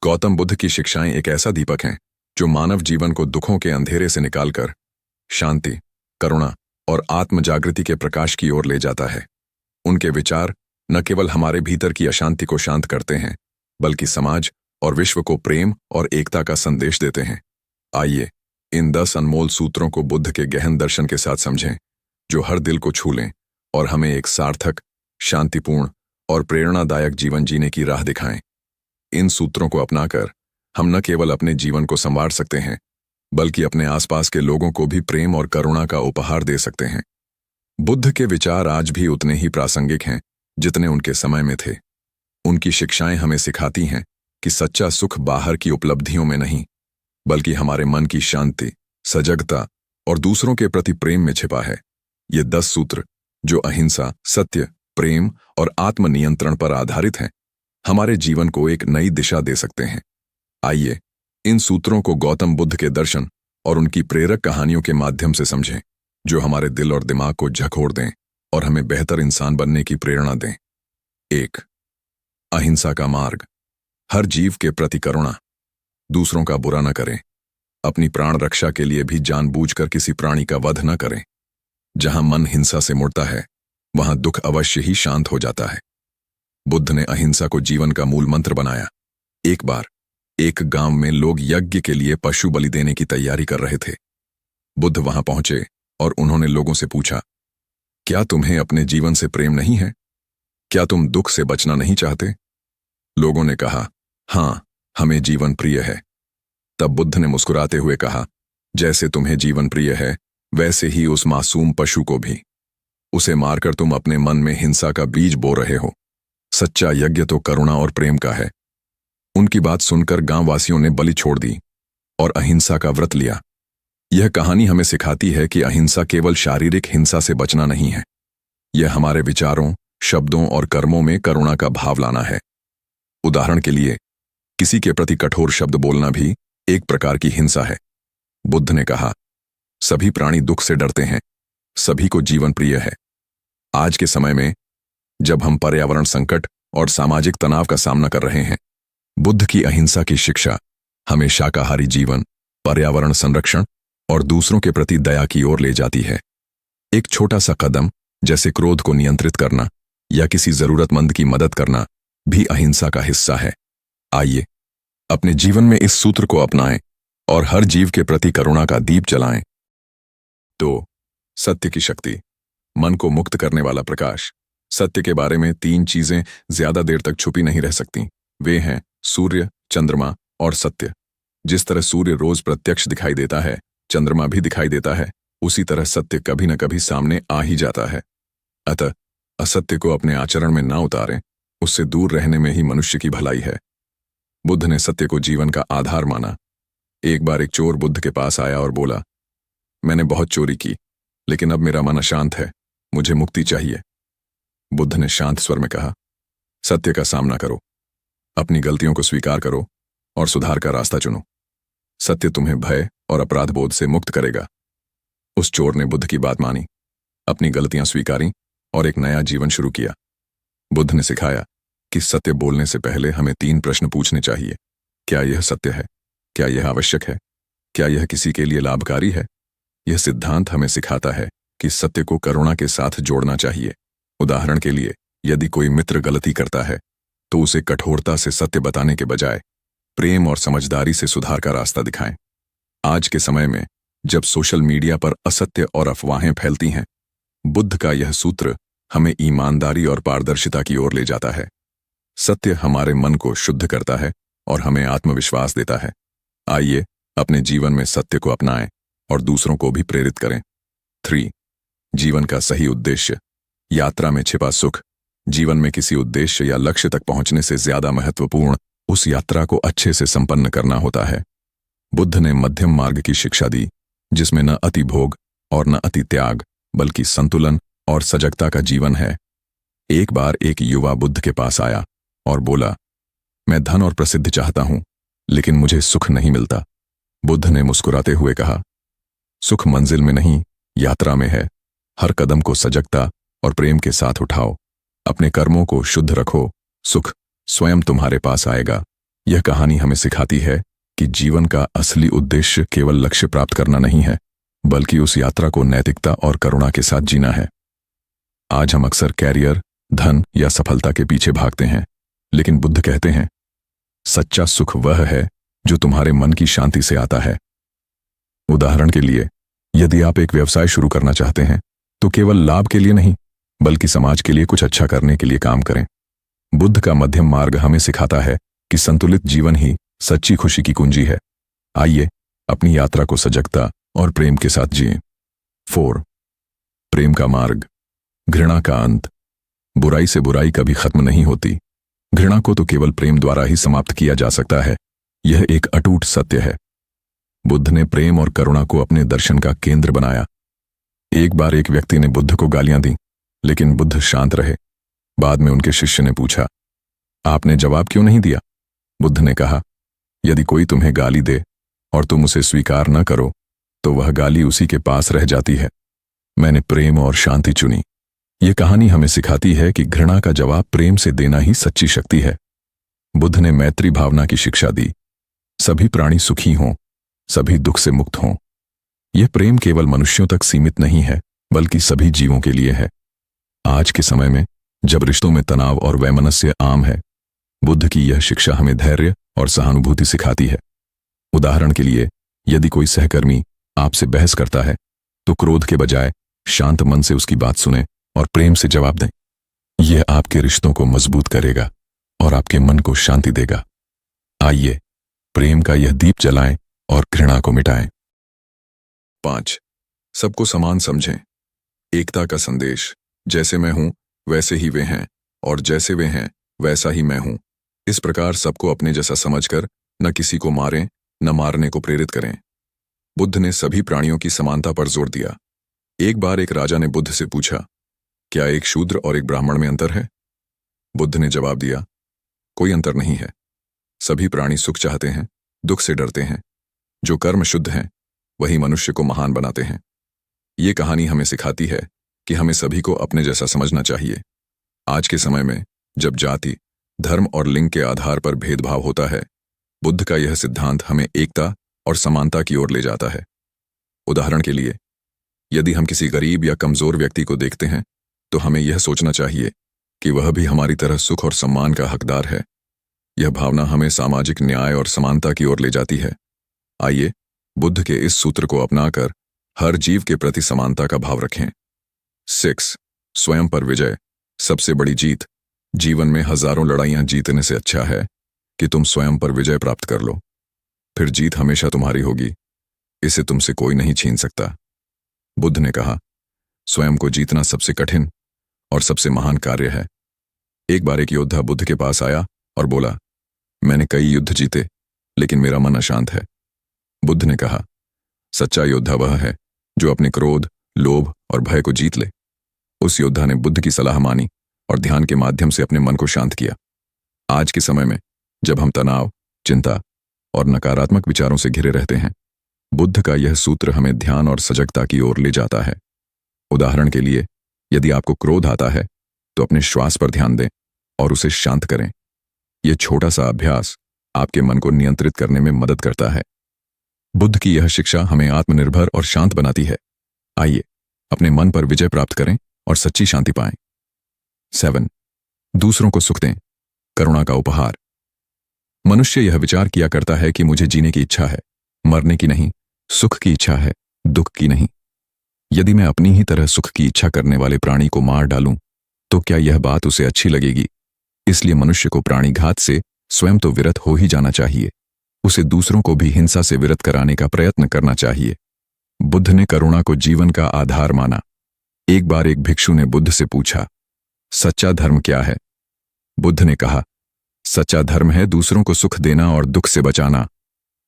गौतम बुद्ध की शिक्षाएं एक ऐसा दीपक हैं जो मानव जीवन को दुखों के अंधेरे से निकालकर शांति, करुणा और आत्म जागृति के प्रकाश की ओर ले जाता है। उनके विचार न केवल हमारे भीतर की अशांति को शांत करते हैं, बल्कि समाज और विश्व को प्रेम और एकता का संदेश देते हैं। आइए इन 10 अनमोल सूत्रों को बुद्ध के गहन दर्शन के साथ समझें, जो हर दिल को छू लें और हमें एक सार्थक, शांतिपूर्ण और प्रेरणादायक जीवन जीने की राह दिखाएं। इन सूत्रों को अपनाकर हम न केवल अपने जीवन को संवार सकते हैं, बल्कि अपने आसपास के लोगों को भी प्रेम और करुणा का उपहार दे सकते हैं। बुद्ध के विचार आज भी उतने ही प्रासंगिक हैं जितने उनके समय में थे। उनकी शिक्षाएं हमें सिखाती हैं कि सच्चा सुख बाहर की उपलब्धियों में नहीं, बल्कि हमारे मन की शांति, सजगता और दूसरों के प्रति प्रेम में छिपा है। ये 10 सूत्र, जो अहिंसा, सत्य, प्रेम और आत्मनियंत्रण पर आधारित हैं, हमारे जीवन को एक नई दिशा दे सकते हैं। आइए इन सूत्रों को गौतम बुद्ध के दर्शन और उनकी प्रेरक कहानियों के माध्यम से समझें, जो हमारे दिल और दिमाग को झकोड़ दें और हमें बेहतर इंसान बनने की प्रेरणा दें। 1. अहिंसा का मार्ग। हर जीव के प्रति करुणा। दूसरों का बुरा न करें। अपनी प्राण रक्षा के लिए भी जानबूझकर किसी प्राणी का वध न करें। जहां मन हिंसा से मुड़ता है, वहां दुख अवश्य ही शांत हो जाता है। बुद्ध ने अहिंसा को जीवन का मूल मंत्र बनाया। एक बार एक गांव में लोग यज्ञ के लिए पशु बलि देने की तैयारी कर रहे थे। बुद्ध वहां पहुंचे और उन्होंने लोगों से पूछा, क्या तुम्हें अपने जीवन से प्रेम नहीं है? क्या तुम दुख से बचना नहीं चाहते? लोगों ने कहा, हां, हमें जीवन प्रिय है। तब बुद्ध ने मुस्कुराते हुए कहा, जैसे तुम्हें जीवन प्रिय है, वैसे ही उस मासूम पशु को भी। उसे मारकर तुम अपने मन में हिंसा का बीज बो रहे हो। सच्चा यज्ञ तो करुणा और प्रेम का है। उनकी बात सुनकर गांववासियों ने बलि छोड़ दी और अहिंसा का व्रत लिया। यह कहानी हमें सिखाती है कि अहिंसा केवल शारीरिक हिंसा से बचना नहीं है। यह हमारे विचारों, शब्दों और कर्मों में करुणा का भाव लाना है। उदाहरण के लिए, किसी के प्रति कठोर शब्द बोलना भी एक प्रकार की हिंसा है। बुद्ध ने कहा, सभी प्राणी दुख से डरते हैं, सभी को जीवन प्रिय है। आज के समय में, जब हम पर्यावरण संकट और सामाजिक तनाव का सामना कर रहे हैं, बुद्ध की अहिंसा की शिक्षा हमें शाकाहारी जीवन, पर्यावरण संरक्षण और दूसरों के प्रति दया की ओर ले जाती है। एक छोटा सा कदम, जैसे क्रोध को नियंत्रित करना या किसी जरूरतमंद की मदद करना, भी अहिंसा का हिस्सा है। आइए अपने जीवन में इस सूत्र को अपनाएं और हर जीव के प्रति करुणा का दीप जलाएं। 2. सत्य की शक्ति। मन को मुक्त करने वाला प्रकाश। सत्य के बारे में 3 चीजें ज्यादा देर तक छुपी नहीं रह सकती। वे हैं सूर्य, चंद्रमा और सत्य। जिस तरह सूर्य रोज प्रत्यक्ष दिखाई देता है, चंद्रमा भी दिखाई देता है, उसी तरह सत्य कभी न कभी सामने आ ही जाता है। अतः असत्य को अपने आचरण में ना उतारें, उससे दूर रहने में ही मनुष्य की भलाई है। बुद्ध ने सत्य को जीवन का आधार माना। एक बार एक चोर बुद्ध के पास आया और बोला, मैंने बहुत चोरी की, लेकिन अब मेरा मन अशांत है, मुझे मुक्ति चाहिए। बुद्ध ने शांत स्वर में कहा, सत्य का सामना करो, अपनी गलतियों को स्वीकार करो और सुधार का रास्ता चुनो। सत्य तुम्हें भय और अपराध बोध से मुक्त करेगा। उस चोर ने बुद्ध की बात मानी, अपनी गलतियां स्वीकारी और एक नया जीवन शुरू किया। बुद्ध ने सिखाया कि सत्य बोलने से पहले हमें 3 प्रश्न पूछने चाहिए। क्या यह सत्य है? क्या यह आवश्यक है? क्या यह किसी के लिए लाभकारी है? यह सिद्धांत हमें सिखाता है कि सत्य को करुणा के साथ जोड़ना चाहिए। उदाहरण के लिए, यदि कोई मित्र गलती करता है, तो उसे कठोरता से सत्य बताने के बजाय प्रेम और समझदारी से सुधार का रास्ता दिखाएं। आज के समय में, जब सोशल मीडिया पर असत्य और अफवाहें फैलती हैं, बुद्ध का यह सूत्र हमें ईमानदारी और पारदर्शिता की ओर ले जाता है। सत्य हमारे मन को शुद्ध करता है और हमें आत्मविश्वास देता है। आइए अपने जीवन में सत्य को अपनाएं और दूसरों को भी प्रेरित करें। 3. जीवन का सही उद्देश्य। यात्रा में छिपा सुख। जीवन में किसी उद्देश्य या लक्ष्य तक पहुंचने से ज्यादा महत्वपूर्ण उस यात्रा को अच्छे से संपन्न करना होता है। बुद्ध ने मध्यम मार्ग की शिक्षा दी, जिसमें न अति भोग और न अति त्याग, बल्कि संतुलन और सजगता का जीवन है। एक बार एक युवा बुद्ध के पास आया और बोला, मैं धन और प्रसिद्धि चाहता हूं, लेकिन मुझे सुख नहीं मिलता। बुद्ध ने मुस्कुराते हुए कहा, सुख मंजिल में नहीं, यात्रा में है। हर कदम को सजगता और प्रेम के साथ उठाओ। अपने कर्मों को शुद्ध रखो, सुख स्वयं तुम्हारे पास आएगा। यह कहानी हमें सिखाती है कि जीवन का असली उद्देश्य केवल लक्ष्य प्राप्त करना नहीं है, बल्कि उस यात्रा को नैतिकता और करुणा के साथ जीना है। आज हम अक्सर कैरियर, धन या सफलता के पीछे भागते हैं, लेकिन बुद्ध कहते हैं, सच्चा सुख वह है जो तुम्हारे मन की शांति से आता है। उदाहरण के लिए, यदि आप एक व्यवसाय शुरू करना चाहते हैं, तो केवल लाभ के लिए नहीं, बल्कि समाज के लिए कुछ अच्छा करने के लिए काम करें। बुद्ध का मध्यम मार्ग हमें सिखाता है कि संतुलित जीवन ही सच्ची खुशी की कुंजी है। आइए अपनी यात्रा को सजगता और प्रेम के साथ जिएं। 4. प्रेम का मार्ग, घृणा का अंत। बुराई से बुराई कभी खत्म नहीं होती। घृणा को तो केवल प्रेम द्वारा ही समाप्त किया जा सकता है। यह एक अटूट सत्य है। बुद्ध ने प्रेम और करुणा को अपने दर्शन का केंद्र बनाया। एक बार एक व्यक्ति ने बुद्ध को गालियां दी, लेकिन बुद्ध शांत रहे। बाद में उनके शिष्य ने पूछा, आपने जवाब क्यों नहीं दिया? बुद्ध ने कहा, यदि कोई तुम्हें गाली दे और तुम उसे स्वीकार न करो, तो वह गाली उसी के पास रह जाती है। मैंने प्रेम और शांति चुनी। यह कहानी हमें सिखाती है कि घृणा का जवाब प्रेम से देना ही सच्ची शक्ति है। बुद्ध ने मैत्री भावना की शिक्षा दी। सभी प्राणी सुखी हों, सभी दुख से मुक्त हों। यह प्रेम केवल मनुष्यों तक सीमित नहीं है, बल्कि सभी जीवों के लिए है। आज के समय में, जब रिश्तों में तनाव और वैमनस्य आम है, बुद्ध की यह शिक्षा हमें धैर्य और सहानुभूति सिखाती है। उदाहरण के लिए, यदि कोई सहकर्मी आपसे बहस करता है, तो क्रोध के बजाय शांत मन से उसकी बात सुने और प्रेम से जवाब दें। यह आपके रिश्तों को मजबूत करेगा और आपके मन को शांति देगा। आइए प्रेम का यह दीप जलाएं और घृणा को मिटाएं। 5. सबको समान समझें। एकता का संदेश, जैसे मैं हूं वैसे ही वे हैं, और जैसे वे हैं वैसा ही मैं हूं। इस प्रकार सबको अपने जैसा समझकर न किसी को मारें, न मारने को प्रेरित करें। बुद्ध ने सभी प्राणियों की समानता पर जोर दिया। एक बार एक राजा ने बुद्ध से पूछा, क्या एक शूद्र और एक ब्राह्मण में अंतर है? बुद्ध ने जवाब दिया, कोई अंतर नहीं है। सभी प्राणी सुख चाहते हैं, दुख से डरते हैं। जो कर्म शुद्ध हैं, वही मनुष्य को महान बनाते हैं। ये कहानी हमें सिखाती है कि हमें सभी को अपने जैसा समझना चाहिए। आज के समय में, जब जाति, धर्म और लिंग के आधार पर भेदभाव होता है, बुद्ध का यह सिद्धांत हमें एकता और समानता की ओर ले जाता है। उदाहरण के लिए, यदि हम किसी गरीब या कमजोर व्यक्ति को देखते हैं, तो हमें यह सोचना चाहिए कि वह भी हमारी तरह सुख और सम्मान का हकदार है। यह भावना हमें सामाजिक न्याय और समानता की ओर ले जाती है। आइए बुद्ध के इस सूत्र को अपनाकर हर जीव के प्रति समानता का भाव रखें। 6. स्वयं पर विजय, सबसे बड़ी जीत। जीवन में हजारों लड़ाइयां जीतने से अच्छा है कि तुम स्वयं पर विजय प्राप्त कर लो। फिर जीत हमेशा तुम्हारी होगी। इसे तुमसे कोई नहीं छीन सकता। बुद्ध ने कहा, स्वयं को जीतना सबसे कठिन और सबसे महान कार्य है। एक बार एक योद्धा बुद्ध के पास आया और बोला, मैंने कई युद्ध जीते, लेकिन मेरा मन अशांत है। बुद्ध ने कहा, सच्चा योद्धा वह है जो अपने क्रोध, लोभ और भय को जीत ले। उस योद्धा ने बुद्ध की सलाह मानी और ध्यान के माध्यम से अपने मन को शांत किया। आज के समय में, जब हम तनाव, चिंता और नकारात्मक विचारों से घिरे रहते हैं, बुद्ध का यह सूत्र हमें ध्यान और सजगता की ओर ले जाता है। उदाहरण के लिए, यदि आपको क्रोध आता है, तो अपने श्वास पर ध्यान दें और उसे शांत करें। यह छोटा सा अभ्यास आपके मन को नियंत्रित करने में मदद करता है। बुद्ध की यह शिक्षा हमें आत्मनिर्भर और शांत बनाती है। आइए अपने मन पर विजय प्राप्त करें और सच्ची शांति पाएं। 7. दूसरों को सुख दें, करुणा का उपहार। मनुष्य यह विचार किया करता है कि मुझे जीने की इच्छा है, मरने की नहीं, सुख की इच्छा है, दुख की नहीं। यदि मैं अपनी ही तरह सुख की इच्छा करने वाले प्राणी को मार डालूं, तो क्या यह बात उसे अच्छी लगेगी? इसलिए मनुष्य को प्राणीघात से स्वयं तो विरत हो ही जाना चाहिए। उसे दूसरों को भी हिंसा से विरत कराने का प्रयत्न करना चाहिए। बुद्ध ने करुणा को जीवन का आधार माना। एक बार एक भिक्षु ने बुद्ध से पूछा, सच्चा धर्म क्या है? बुद्ध ने कहा, सच्चा धर्म है दूसरों को सुख देना और दुख से बचाना।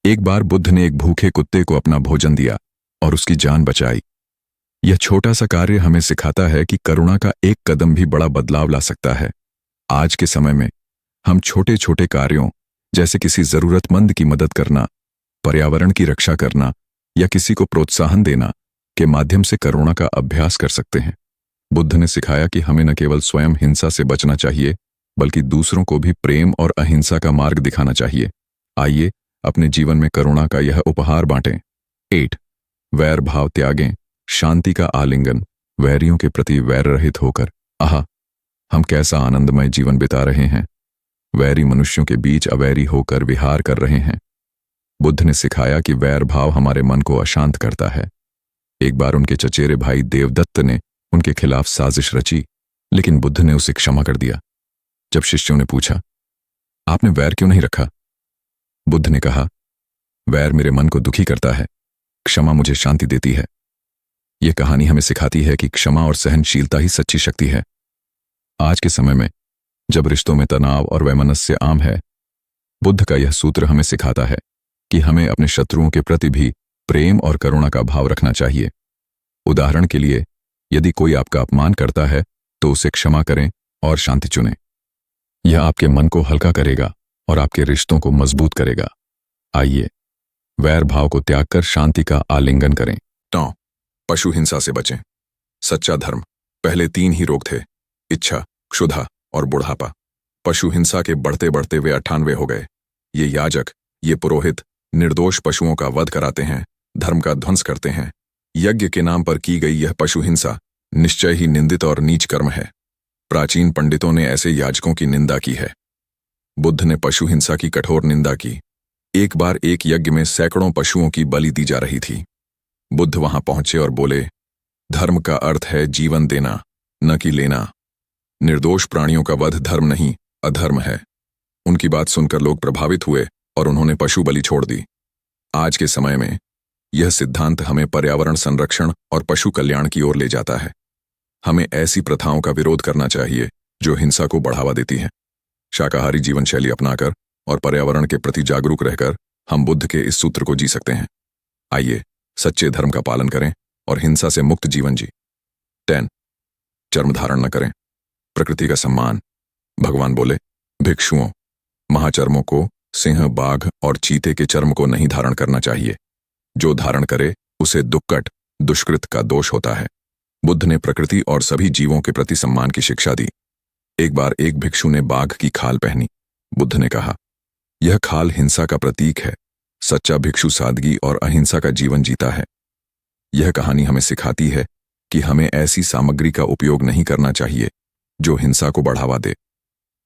एक बार बुद्ध ने एक भूखे कुत्ते को अपना भोजन दिया और उसकी जान बचाई। यह छोटा सा कार्य हमें सिखाता है कि करुणा का एक कदम भी बड़ा बदलाव ला सकता है। आज के समय में हम छोटे छोटे कार्यों, जैसे किसी जरूरतमंद की मदद करना, पर्यावरण की रक्षा करना या किसी को प्रोत्साहन देना के माध्यम से करुणा का अभ्यास कर सकते हैं। बुद्ध ने सिखाया कि हमें न केवल स्वयं हिंसा से बचना चाहिए, बल्कि दूसरों को भी प्रेम और अहिंसा का मार्ग दिखाना चाहिए। आइए अपने जीवन में करुणा का यह उपहार बांटें। 8 वैर भाव त्यागें, शांति का आलिंगन, वैरियों के प्रति वैर रहित होकर। आहा, हम कैसा आनंदमय जीवन बिता रहे हैं। वैरी मनुष्यों के बीच अवैरी होकर विहार कर रहे हैं। बुद्ध ने सिखाया कि वैर भाव हमारे मन को अशांत करता है। एक बार उनके चचेरे भाई देवदत्त ने उनके खिलाफ साजिश रची, लेकिन बुद्ध ने उसे क्षमा कर दिया। जब शिष्यों ने पूछा, आपने वैर क्यों नहीं रखा? बुद्ध ने कहा, वैर मेरे मन को दुखी करता है, क्षमा मुझे शांति देती है। यह कहानी हमें सिखाती है कि क्षमा और सहनशीलता ही सच्ची शक्ति है। आज के समय में जब रिश्तों में तनाव और वैमनस्य आम है, बुद्ध का यह सूत्र हमें सिखाता है कि हमें अपने शत्रुओं के प्रति भी प्रेम और करुणा का भाव रखना चाहिए। उदाहरण के लिए, यदि कोई आपका अपमान करता है तो उसे क्षमा करें और शांति चुनें। यह आपके मन को हल्का करेगा और आपके रिश्तों को मजबूत करेगा। आइए वैर भाव को त्याग कर शांति का आलिंगन करें। 9 पशु हिंसा से बचें। सच्चा धर्म पहले 3 ही रोग थे, इच्छा, क्षुधा और बुढ़ापा। पशु हिंसा के बढ़ते बढ़ते वे 98 हो गए। ये याजक, ये पुरोहित निर्दोष पशुओं का वध कराते हैं, धर्म का ध्वंस करते हैं। यज्ञ के नाम पर की गई यह पशु हिंसा निश्चय ही निंदित और नीच कर्म है। प्राचीन पंडितों ने ऐसे याजकों की निंदा की है। बुद्ध ने पशु हिंसा की कठोर निंदा की। एक बार एक यज्ञ में सैकड़ों पशुओं की बलि दी जा रही थी। बुद्ध वहां पहुंचे और बोले, धर्म का अर्थ है जीवन देना, न कि लेना। निर्दोष प्राणियों का वध धर्म नहीं, अधर्म है। उनकी बात सुनकर लोग प्रभावित हुए और उन्होंने पशु बलि छोड़ दी। आज के समय में यह सिद्धांत हमें पर्यावरण संरक्षण और पशु कल्याण की ओर ले जाता है। हमें ऐसी प्रथाओं का विरोध करना चाहिए जो हिंसा को बढ़ावा देती हैं। शाकाहारी जीवन शैली अपनाकर और पर्यावरण के प्रति जागरूक रहकर हम बुद्ध के इस सूत्र को जी सकते हैं। आइए सच्चे धर्म का पालन करें और हिंसा से मुक्त जीवन जी। 10 चर्म धारण न करें, प्रकृति का सम्मान। भगवान बोले, भिक्षुओं, महाचर्मों को, सिंह, बाघ और चीते के चर्म को नहीं धारण करना चाहिए। जो धारण करे उसे दुक्कट, दुष्कृत का दोष होता है। बुद्ध ने प्रकृति और सभी जीवों के प्रति सम्मान की शिक्षा दी। एक बार एक भिक्षु ने बाघ की खाल पहनी। बुद्ध ने कहा, यह खाल हिंसा का प्रतीक है। सच्चा भिक्षु सादगी और अहिंसा का जीवन जीता है। यह कहानी हमें सिखाती है कि हमें ऐसी सामग्री का उपयोग नहीं करना चाहिए जो हिंसा को बढ़ावा दे।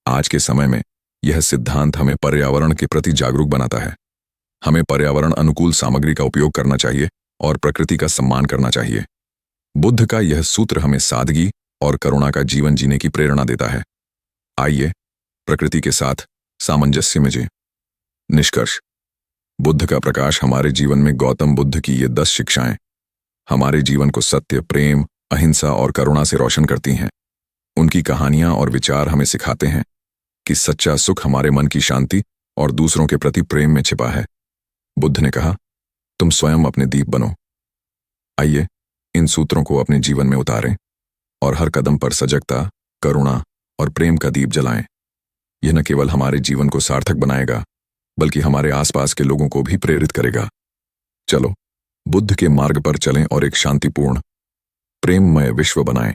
आज के समय में यह सिद्धांत हमें पर्यावरण के प्रति जागरूक बनाता है। हमें पर्यावरण अनुकूल सामग्री का उपयोग करना चाहिए और प्रकृति का सम्मान करना चाहिए। बुद्ध का यह सूत्र हमें सादगी और करुणा का जीवन जीने की प्रेरणा देता है। आइए प्रकृति के साथ सामंजस्य में जिएं। निष्कर्ष, बुद्ध का प्रकाश हमारे जीवन में गौतम बुद्ध की ये 10 शिक्षाएं हमारे जीवन को सत्य, प्रेम, अहिंसा और करुणा से रोशन करती हैं। उनकी कहानियां और विचार हमें सिखाते हैं कि सच्चा सुख हमारे मन की शांति और दूसरों के प्रति प्रेम में छिपा है। बुद्ध ने कहा, तुम स्वयं अपने दीप बनो। आइए इन सूत्रों को अपने जीवन में उतारें और हर कदम पर सजगता, करुणा और प्रेम का दीप जलाएं। यह न केवल हमारे जीवन को सार्थक बनाएगा, बल्कि हमारे आसपास के लोगों को भी प्रेरित करेगा। चलो बुद्ध के मार्ग पर चलें और एक शांतिपूर्ण, प्रेममय विश्व बनाएं।